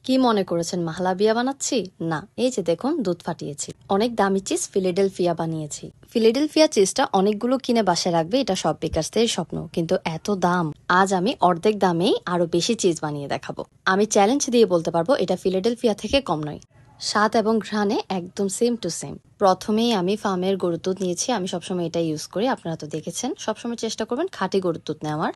কি মনে করেছেন মাহলাবিয়া বানাচ্ছি? না, এই যে দেখুন দুধ ফাটিয়েছি। অনেক দামি চিজ ফিলাডেলফিয়া বানিয়েছি। ফিলাডেলফিয়া চিজটা অনেকগুলো কিনে বাসায় রাখবে, এটা সব বেকারদের স্বপ্ন, কিন্তু এত দাম। আজ আমি অর্ধেক দামেই আরো বেশি চিজ বানিয়ে দেখাবো। আমি চ্যালেঞ্জ দিয়ে বলতে পারবো এটা ফিলাডেলফিয়া থেকে কম নয়। স্বাদ এবং ঘ্রাণে একদম সেম টু সেম। প্রথমেই আমি ফার্মের গরুর দুধ নিয়েছি, আমি সবসময় এটা ইউজ করি, আপনারা তো দেখেছেন। সবসময় চেষ্টা করবেন খাঁটি গরুর দুধ নেওয়ার।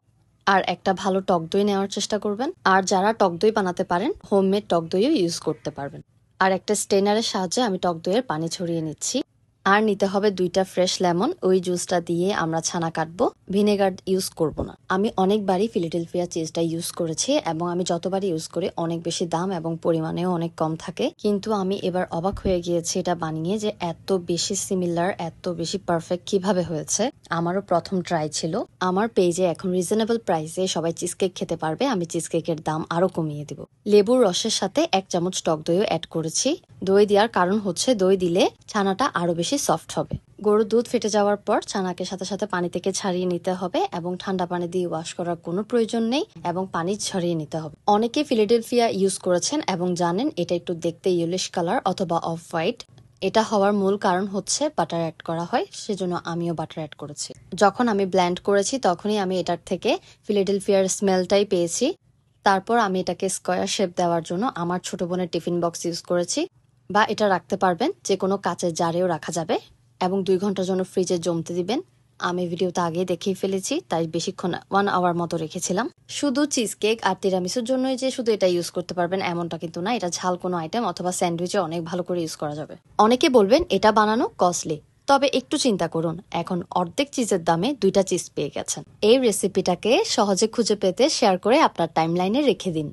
আর একটা ভালো টক দই নেওয়ার চেষ্টা করবেন। আর যারা টক দই বানাতে পারেন হোমমেড টক দইও ইউজ করতে পারবেন। আর একটা স্টেনারের সাহায্যে আমি টক দইয়ের পানি ছড়িয়ে নিচ্ছি। আর নিতে হবে 2টা ফ্রেশ লেমন, ওই জুসটা দিয়ে আমরা ছানা কাটবো, ভিনেগার ইউজ করব না। আমি অনেকবারই ফিলাডেলফিয়া চিজটা ইউজ করেছি এবং আমি যতবারই ইউজ করি অনেক বেশি দাম এবং পরিমাণেও অনেক কম থাকে, কিন্তু আমি এবার অবাক হয়ে গিয়েছি এটা বানিয়ে যে এত বেশি সিমিলার, এত বেশি পারফেক্ট কিভাবে হয়েছে। আমারও প্রথম ট্রাই ছিল। আমার পেজে এখন রিজনেবল প্রাইসে সবাই চিজ কেক খেতে পারবে, আমি চিজ কেকের দাম আরো কমিয়ে দিব। লেবুর রসের সাথে 1 চামচ টক দইও অ্যাড করেছি। দই দেওয়ার কারণ হচ্ছে দই দিলে ছানাটা আরো বেশি সফট হবে। গরুর দুধ ফেটে যাওয়ার পর ছানাকে সাথে সাথে পানি থেকে ছাড়িয়ে নিতে হবে এবং ঠান্ডা পানি দিয়ে ওয়াশ করার কোনো প্রয়োজন নেই এবং পানি ছড়িয়ে নিতে হবে। অনেকে ফিলাডেলফিয়া ইউজ করেছেন এবং জানেন এটা একটু দেখতে ইয়েলোইশ কালার অথবা অফ হোয়াইট। এটা হওয়ার মূল কারণ হচ্ছে বাটার অ্যাড করা হয়, সেজন্য আমিও বাটার অ্যাড করেছি। যখন আমি ব্লেন্ড করেছি তখনই আমি এটার থেকে ফিলাডেলফিয়ার স্মেলটাই পেয়েছি। তারপর আমি এটাকে স্কয়ার শেপ দেওয়ার জন্য আমার ছোট বোনের টিফিন বক্স ইউজ করেছি, বা এটা রাখতে পারবেন যে কোনো কাচের জারেও রাখা যাবে, এবং 2 ঘন্টার জন্য ফ্রিজে জমতে দিবেন। আমি ভিডিওতে আগেই দেখিয়ে ফেলেছি, তাই বেশিক্ষণ 1 আওয়ার মতো রেখেছিলাম। শুধু চিজ কেক আর তিরামিসুর জন্যই যে শুধু এটা ইউজ করতে পারবেন এমনটা কিন্তু না, এটা ঝাল কোনো আইটেম অথবা স্যান্ডউইচে অনেক ভালো করে ইউজ করা যাবে। অনেকে বলবেন এটা বানানো কস্টলি, তবে একটু চিন্তা করুন, এখন অর্ধেক চিজের দামে 2টা চিজ পেয়ে গেছেন। এই রেসিপিটাকে সহজে খুঁজে পেতে শেয়ার করে আপনার টাইমলাইনে রেখে দিন।